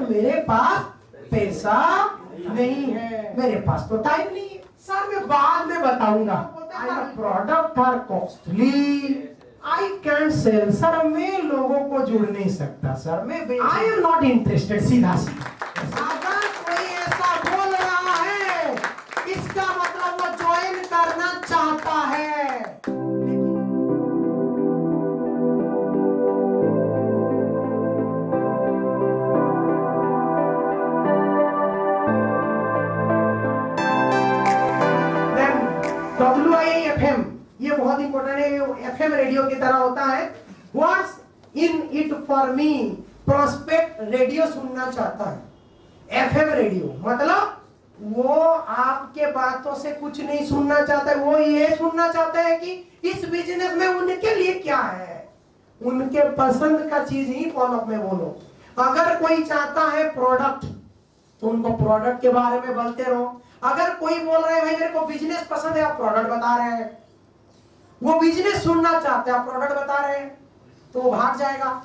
Sir मेरे पास पैसा नहीं है, मेरे पास तो टाइम नहीं है, सर मैं बाद में बताऊंगा, product are costly, I can't sell, sir मैं लोगों को जुड़ नहीं सकता, सर मैं आई एम नॉट इंटरेस्टेड, सीधा सीधा। अगर कोई ऐसा बोल रहा है इसका मतलब वो ज्वाइन करना चाहता है। WIFM ये बहुत इंपॉर्टेंट है, FM रेडियो की तरह होता है। What's in it for me, prospect radio सुनना चाहता है। FM रेडियो मतलब वो आपके बातों से कुछ नहीं सुनना चाहता है, वो ये सुनना चाहता है कि इस बिजनेस में उनके लिए क्या है, उनके पसंद का चीज ही फॉलोअप में बोलो। अगर कोई चाहता है प्रोडक्ट तो उनको प्रोडक्ट के बारे में बोलते रहो। अगर कोई बोल रहा है भाई मेरे को बिजनेस पसंद है, आप प्रोडक्ट बता रहे हैं, वो बिजनेस सुनना चाहते हैं, आप प्रोडक्ट बता रहे हैं, तो वो भाग जाएगा।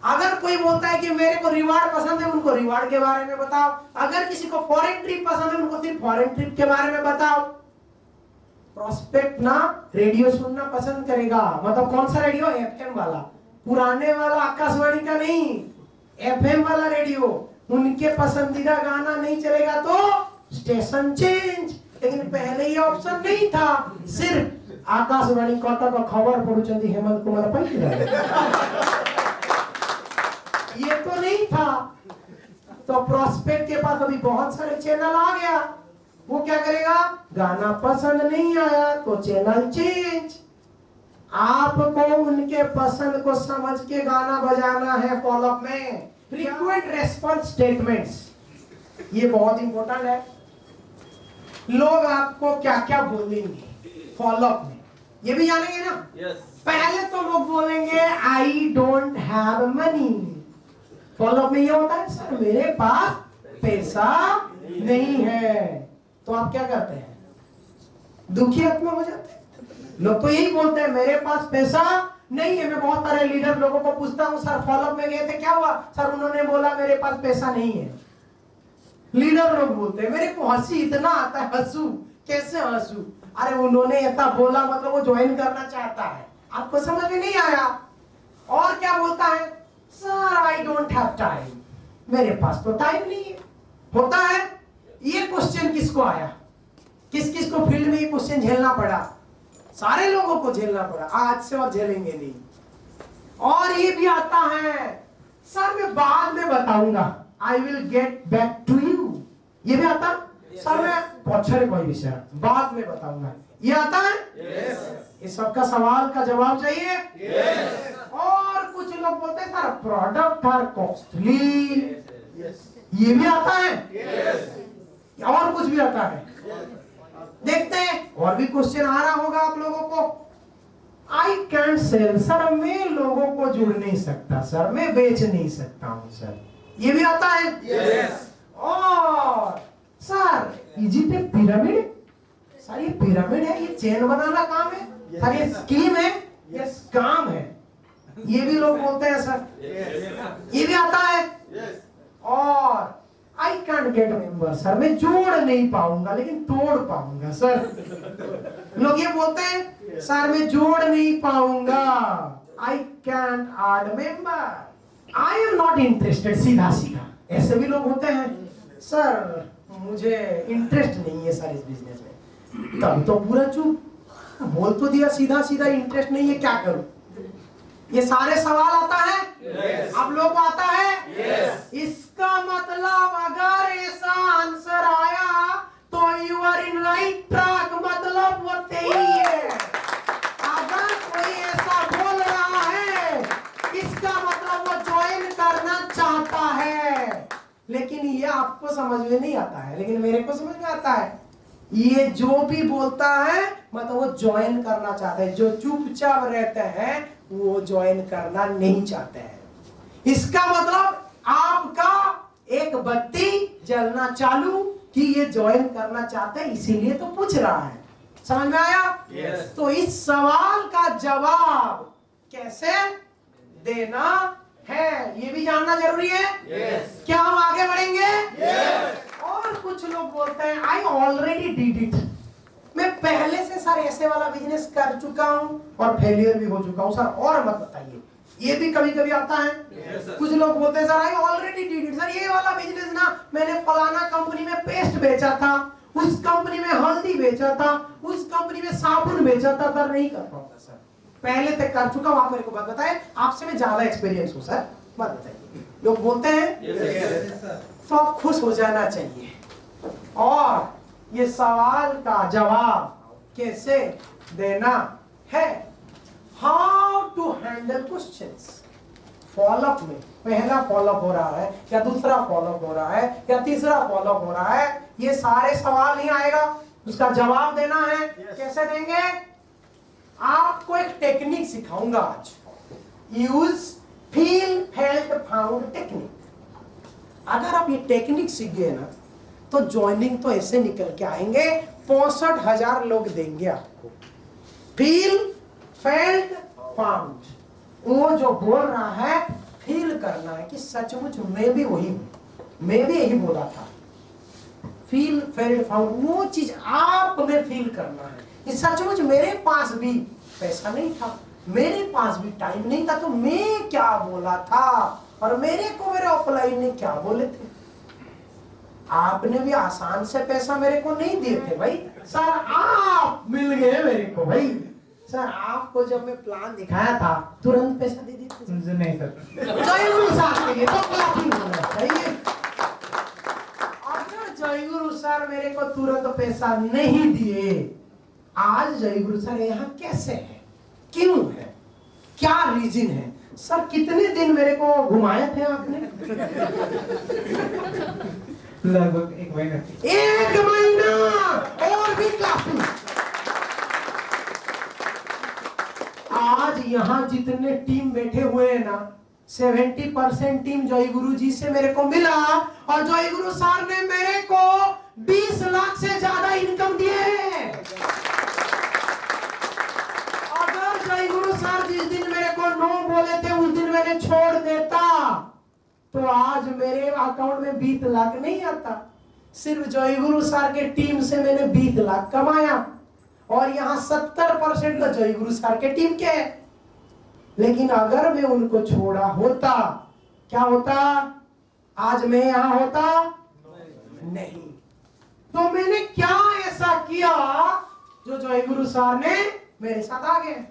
अगर कोई बोलता है कि मेरे को रिवार्ड पसंद है, उनको रिवार्ड के बारे में बताओ। अगर किसी को फॉरेन ट्रिप पसंद है, उनको सिर्फ फॉरेन ट्रिप के बारे में बताओ। प्रोस्पेक्ट ना रेडियो सुनना पसंद करेगा, मतलब कौन सा रेडियो? FM वाला, पुराने वाला आकाशवाणी का नहीं, FM वाला रेडियो। उनके पसंदीदा गाना नहीं चलेगा तो स्टेशन चेंज। लेकिन पहले ये ऑप्शन नहीं था, सिर्फ आकाशवाणी कटक खबर पढ़ुचंदी हेमंत कुमार पैकिरा, ये तो नहीं था। तो प्रोस्पेक्ट के पास अभी बहुत सारे चैनल आ गया, वो क्या करेगा? गाना पसंद नहीं आया तो चैनल चेंज। आपको उनके पसंद को समझ के गाना बजाना है फॉलोअप में। फ्रीक्वेंट रेस्पॉन्स स्टेटमेंट्स ये बहुत इंपॉर्टेंट है। लोग आपको क्या क्या बोलेंगे फॉलोअप में, ये भी जानेंगे ना? पहले तो लोग बोलेंगे I don't have money, follow up में ये होता है सर मेरे पास पैसा नहीं है। तो आप क्या करते हैं? दुखी आत्मा हो जाते हैं। लोग तो यही बोलते हैं मेरे पास पैसा नहीं है। मैं बहुत सारे लीडर लोगों को पूछता हूँ सर फॉलोअप में गए थे क्या हुआ? सर उन्होंने बोला मेरे पास पैसा नहीं है। लीडर लोग बोलते हैं, मेरे को हंसी इतना आता है, हंसू कैसे हंसू? अरे उन्होंने ऐसा बोला मतलब वो ज्वाइन करना चाहता है, आपको समझ में नहीं आया। और क्या बोलता है? Sir I don't have time, मेरे पास तो टाइम नहीं है। होता है ये क्वेश्चन किसको आया? किस किस को फील्ड में ये क्वेश्चन झेलना पड़ा? सारे लोगों को झेलना पड़ा, आज से और झेलेंगे नहीं। और ये भी आता है सर मैं बाद में बताऊंगा, I will get back to you, ये भी आता है। सर मैं पछरे कोई विषय बाद में बताऊंगा, ये आता है। ये सबका सवाल का जवाब चाहिए। और कुछ लोग बोलते हैं सर प्रोडक्ट आर कॉस्टली, ये भी आता है। और कुछ भी आता है, देखते हैं। और भी क्वेश्चन आ रहा होगा आप लोगों को। आई कैंट सेल, सर मैं लोगों को जुड़ नहीं सकता, सर मैं बेच नहीं सकता हूं, सर ये भी आता है। और sir is it A pyramid, sir ये पिरामिड है, ये चेन बनाना काम है, सर ये स्कीम है, ये काम है, ये भी लोग बोलते हैं सर, ये भी आता है। और I can't get member, sir मैं जोड़ नहीं पाऊंगा लेकिन तोड़ पाऊंगा, सर लोग ये बोलते हैं सर मैं जोड़ नहीं पाऊंगा। I can't add member, I am not interested, सीधा सीधा ऐसे भी लोग होते हैं। सर मुझे इंटरेस्ट नहीं है सर इस बिजनेस में, तब तो पूरा चुप, बोल तो दिया सीधा सीधा इंटरेस्ट नहीं है, क्या करूं? ये सारे सवाल आता है। आप लोग को आता है। इसका मतलब अगर ऐसा आंसर आया तो you are in right track, मतलब वो सही है। अगर कोई ऐसा बोल रहा है इसका मतलब वो ज्वाइन करना चाहता है। लेकिन ये आपको समझ में नहीं आता है, लेकिन मेरे को समझ में आता है। ये जो भी बोलता है मतलब वो ज्वाइन करना चाहता है, जो चुपचाप रहते हैं वो ज्वाइन करना नहीं चाहते हैं। इसका मतलब आपका एक बत्ती जलना चालू कि ये ज्वाइन करना चाहते हैं, इसीलिए तो पूछ रहा है। समझ में आया? तो इस सवाल का जवाब कैसे देना है ये भी जानना जरूरी है। क्या हम आगे डिड इट। मैं पहले से सर ऐसे वाला बिजनेस कर चुका हूं और फेलियर भी हो चुका हूं सर, और मत बताइए। ये भी कभी कभी आता है। कुछ लोग बोलते हैं sir I already did it. Sir ये वाला बिजनेस ना मैंने फलाना कंपनी में पेस्ट बेचा था, उस कंपनी में हल्दी बेचा था, उस कंपनी में साबुन बेचा था। सर नहीं कर पाऊंगा सर, पहले तक कर चुका हूं। आप मेरे को बात बताएं, आपसे मैं ज्यादा एक्सपीरियंस हूं सर, बात बताइए। लोग बोलते हैं तो आप खुश हो जाना चाहिए। और ये सवाल का जवाब कैसे देना है, how to handle questions. Follow up में पहला फॉलोअप हो रहा है या दूसरा फॉलोअप हो रहा है या तीसरा फॉलोअप हो रहा है, ये सारे सवाल नहीं आएगा, उसका जवाब देना है। कैसे देंगे? आपको एक टेक्निक सिखाऊंगा आज, use feel felt found technique. अगर आप ये टेक्निक सीख गए ना तो ज्वाइनिंग तो ऐसे निकल के आएंगे, 65,000 लोग देंगे आपको। फील फेल्ट फाउंड, वो जो बोल रहा है फील करना है कि सचमुच मैं भी वही हूं, मैं भी यही बोला था। फील फेल्ट फाउंड, वो चीज आप में फील करना है कि सचमुच मेरे पास भी पैसा नहीं था, मेरे पास भी टाइम नहीं था, तो मैं क्या बोला था और मेरे को मेरे ऑफलाइन ने क्या बोले थे। आपने भी आसान से पैसा मेरे को नहीं दिए थे भाई, सर आप मिल गए मेरे को भाई। सर आपको जब मैं प्लान दिखाया था तुरंत पैसा दे दिए थे? नहीं सर। जय गुरु साहब के लिए तो क्लैपिंग होना चाहिए। अगर जय गुरु सर मेरे को तुरंत पैसा नहीं दिए, आज जय गुरु सर यहाँ कैसे है, क्यों है, क्या रीजन है? सर कितने दिन मेरे को घुमाए थे आपने? लगभग 1 महीना। 1 महीना और भी काफी। आज यहाँ जितने टीम बैठे हुए हैं ना, 70% टीम जय गुरु जी से मेरे को मिला और जय गुरु सर ने मेरे को 20 लाख से ज्यादा इनकम दिए हैं। अगर जय गुरु सर जिस दिन मेरे को नो बोले थे उस दिन मैंने छोड़ देता तो आज मेरे अकाउंट में 20 लाख नहीं आता। सिर्फ जय गुरु सर के टीम से मैंने 20 लाख कमाया और यहाँ 70% तो जय गुरु सर के टीम के है। लेकिन अगर मैं उनको छोड़ा होता, क्या होता? आज मैं यहाँ होता नहीं। तो मैंने क्या ऐसा किया जो जय गुरु सर ने मेरे साथ आ गए?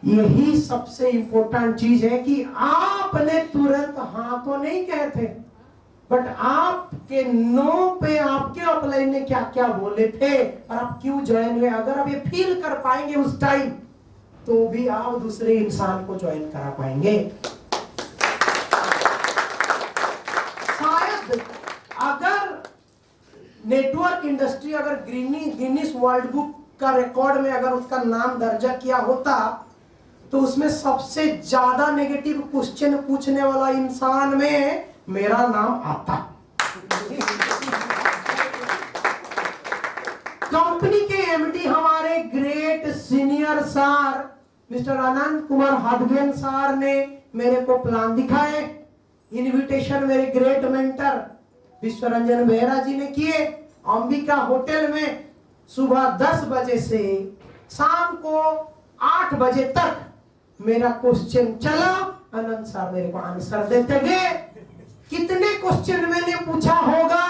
यही सबसे इंपॉर्टेंट चीज है कि आपने तुरंत हाँ तो नहीं कहे थे, बट आपके नो पे आपके अपलाइन ने क्या क्या बोले थे और आप क्यों ज्वाइन हुए। अगर आप ये फील कर पाएंगे उस टाइम तो भी आप दूसरे इंसान को ज्वाइन करा पाएंगे। शायद अगर नेटवर्क इंडस्ट्री अगर गिनीज वर्ल्ड बुक का रिकॉर्ड में अगर उसका नाम दर्जा किया होता तो उसमें सबसे ज्यादा नेगेटिव क्वेश्चन पूछने वाला इंसान में मेरा नाम आता। कंपनी के एमडी हमारे ग्रेट सीनियर सर मिस्टर अनंत कुमार हादवेन सर ने मेरे को प्लान दिखाए। इनविटेशन मेरे ग्रेट मेंटर विश्वरंजन बेहरा जी ने किए। अंबिका होटल में सुबह 10 बजे से शाम को 8 बजे तक मेरा क्वेश्चन चला। अनंत सर मेरे को आंसर देते गए। कितने क्वेश्चन मैंने पूछा होगा?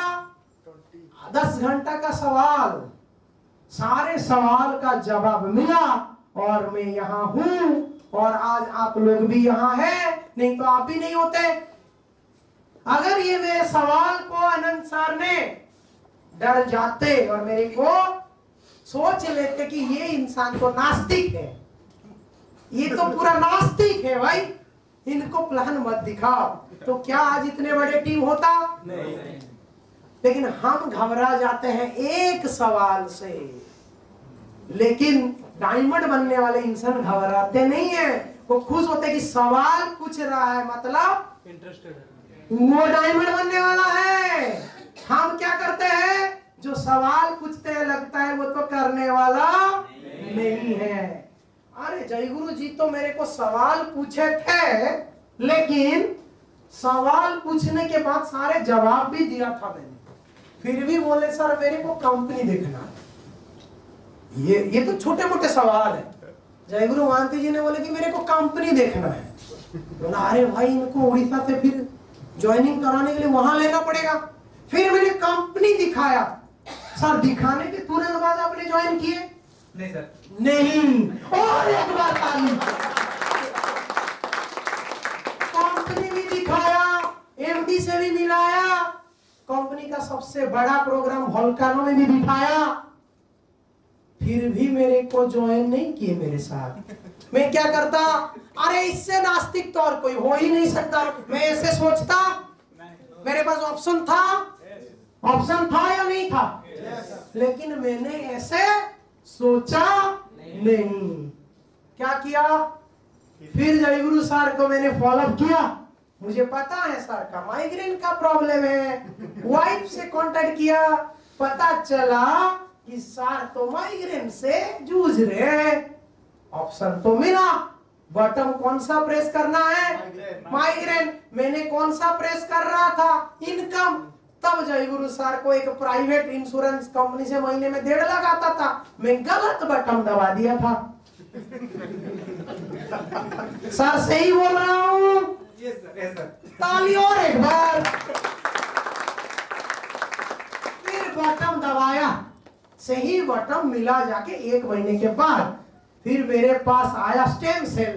10 घंटा का सवाल, सारे सवाल का जवाब मिला और मैं यहाँ हूं और आज आप लोग भी यहाँ हैं, नहीं तो आप भी नहीं होते। अगर ये मेरे सवाल को अनंत सर ने डर जाते और मेरे को सोच लेते कि ये इंसान तो नास्तिक है, ये तो पूरा नास्तिक है भाई, इनको प्लान मत दिखाओ, तो क्या आज इतने बड़े टीम होता? नहीं। लेकिन हम घबरा जाते हैं एक सवाल से, लेकिन डायमंड बनने वाले इंसान घबराते नहीं है, वो खुश होते कि सवाल पूछ रहा है मतलब इंटरेस्टेड है, वो डायमंड बनने वाला है। हम क्या करते हैं? जो सवाल पूछते हैं लगता है वो तो करने वाला नहीं है। अरे जय गुरु जी तो मेरे को सवाल पूछे थे, लेकिन सवाल पूछने के बाद सारे जवाब भी दिया था मैंने, फिर भी बोले सर मेरे को कंपनी देखना है। ये तो छोटे मोटे सवाल है। जयगुरु महांती जी ने बोले कि मेरे को कंपनी देखना है। बोला अरे भाई इनको उड़ीसा से फिर ज्वाइनिंग कराने के लिए वहां लेना पड़ेगा। फिर मैंने कंपनी दिखाया। सर दिखाने के तुरंत बाद आपने ज्वाइन किए? नहीं सर। नहीं। और एक बार ताली। कंपनी भी दिखाया, एमडी से भी मिलाया, कंपनी का सबसे बड़ा प्रोग्राम वोल्केनो में भी बिठाया, फिर भी मेरे को ज्वाइन नहीं किए मेरे साथ। मैं क्या करता, अरे इससे नास्तिक तो और कोई हो ही नहीं सकता। मैं ऐसे सोचता, मेरे पास ऑप्शन था या नहीं था? लेकिन मैंने ऐसे सोचा नहीं। क्या किया? फिर जयगुरु सर को मैंने फॉलोअप किया। मुझे पता है सर का माइग्रेन का प्रॉब्लम है। वाइफ से कांटेक्ट किया, पता चला कि सर तो माइग्रेन से जूझ रहे हैं। ऑप्शन तो मिला, बटन कौन सा प्रेस करना है? माइग्रेन। मैंने कौन सा प्रेस कर रहा था? इनकम। तब जयगुरु सर को एक प्राइवेट इंश्योरेंस कंपनी से महीने में 1.5 लाख आता था, मैं गलत बटन दबा दिया था। सर सही बोल रहा हूँ? Yes sir. ताली और एक बार। फिर बटन दबाया, सही बटन मिला जाके 1 महीने के बाद। फिर मेरे पास आया स्टेम सेल,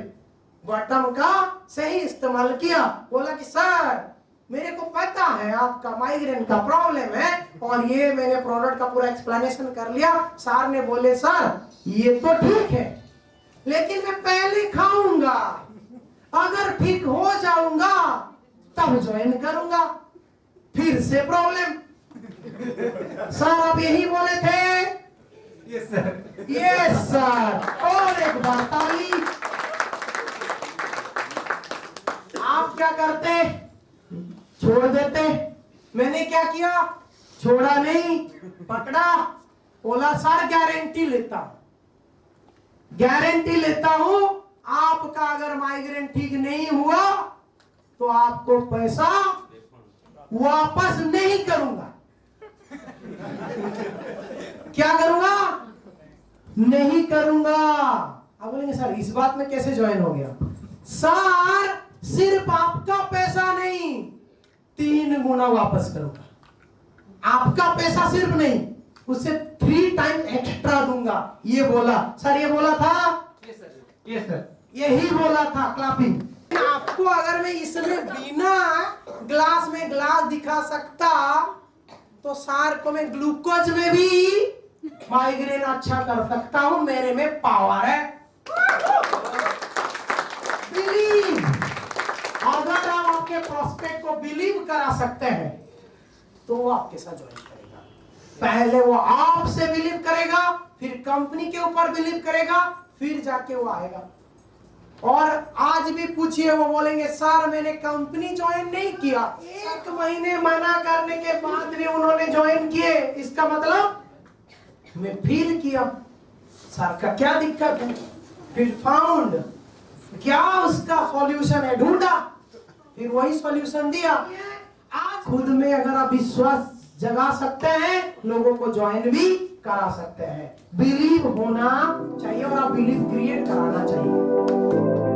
बटन का सही इस्तेमाल किया। बोला कि सर मेरे को पता है आपका माइग्रेन का प्रॉब्लम है, और ये मैंने प्रोडक्ट का पूरा एक्सप्लेनेशन कर लिया। सर ने बोले सर ये तो ठीक है, लेकिन मैं पहले खाऊंगा, अगर ठीक हो जाऊंगा तब ज्वाइन करूंगा। फिर से प्रॉब्लम। सर आप यही बोले थे? Yes sir. Yes sir. और एक बार ताली। आप क्या करते? छोड़ देते। मैंने क्या किया? छोड़ा नहीं, पकड़ा। बोला सर गारंटी लेता हूं, आपका अगर माइग्रेन ठीक नहीं हुआ तो आपको पैसा वापस नहीं करूंगा। क्या करूंगा? नहीं करूंगा। आप बोलेंगे सर इस बात में कैसे ज्वाइन हो गया? सर सिर्फ आपका पैसा नहीं, 3 गुना वापस करूंगा। आपका पैसा सिर्फ नहीं, उससे 3 टाइम एक्स्ट्रा दूंगा। ये बोला सर, ये बोला था? Yes sir. यही बोला था। क्लैपिंग। आपको अगर मैं इसमें बिना ग्लास में ग्लास दिखा सकता तो सर को मैं ग्लूकोज में भी माइग्रेन अच्छा कर सकता हूं। मेरे में पावर है। बिलीव। अगर आप आपके प्रोस्पेक्ट को बिलीव करा सकते हैं तो वो आपके साथ ज्वाइन करेगा। पहले वो आपसे बिलीव करेगा, फिर कंपनी के ऊपर बिलीव करेगा, फिर जाके वो आएगा। और आज भी पूछिए, वो बोलेंगे सर मैंने कंपनी ज्वाइन नहीं किया। 1 महीने मना करने के बाद भी उन्होंने ज्वाइन किए। इसका मतलब मैं फील किया सर का क्या दिक्कत है, फिर फाउंड क्या उसका सॉल्यूशन है, ढूंढा, फिर वही सॉल्यूशन दिया। आज खुद में अगर आप विश्वास जगा सकते हैं, लोगों को ज्वाइन भी करा सकते हैं। बिलीव होना चाहिए और आप बिलीव क्रिएट कराना चाहिए।